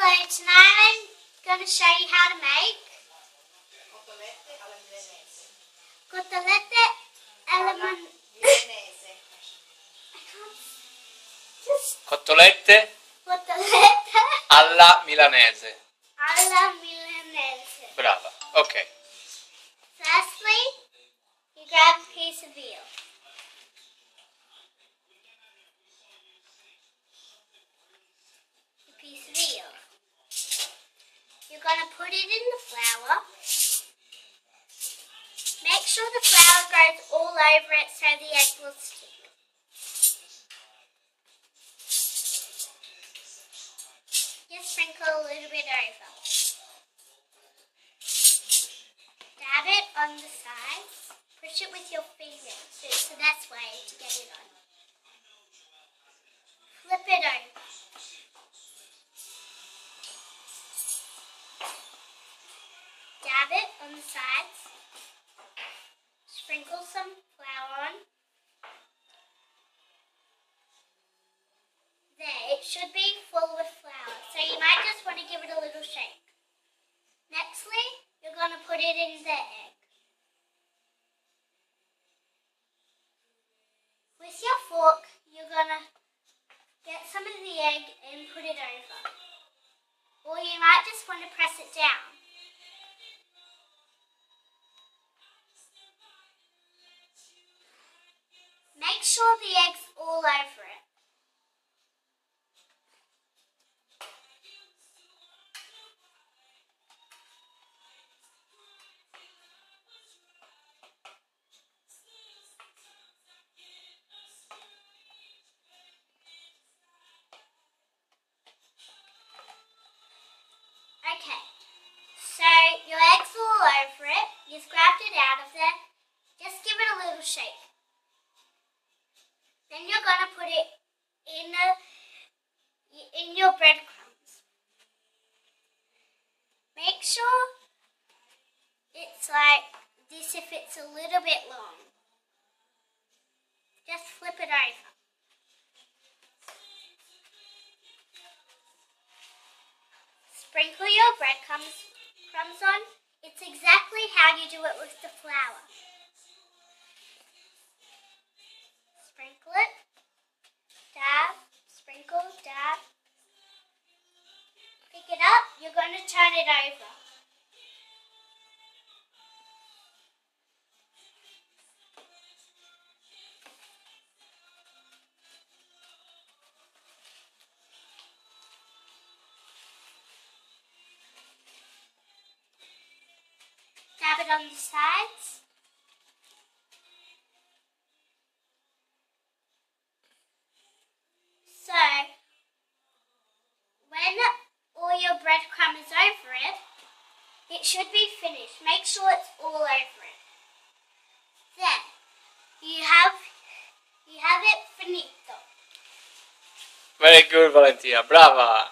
tonight I'm going to show you how to make cotolette alla milanese. Cotolette alla milanese. Alla milanese. Brava, ok. Firstly, you grab a piece of veal. A piece of veal. You're going to put it in the flour. Make sure the flour goes all over it so the egg will stick. Just sprinkle a little bit over. Dab it on the sides. Push it with your fingers. It's the best way to get it on. Flip it over. Dab it on the sides. Sprinkle some flour on. There, it should be full with flour, so you might just want to give it a little shake. Nextly, you're going to put it in the egg. With your fork, you're going to get some of the egg and put it over. Or you might just want to press it down. Make sure the egg's all over it. Okay, so your egg's all over it. You've grabbed it out of there. Just give it a little shake. Then you're going to put it in your breadcrumbs. Make sure it's like this if it's a little bit long. Just flip it over. Sprinkle your breadcrumbs on. It's exactly how you do it with the flour. Sprinkle it, dab, sprinkle, dab. Pick it up, you're going to turn it over. Dab it on the sides. So, when all your breadcrumb is over it, it should be finished. Make sure it's all over it. Then, you have it finito. Very good, Valentina. Brava!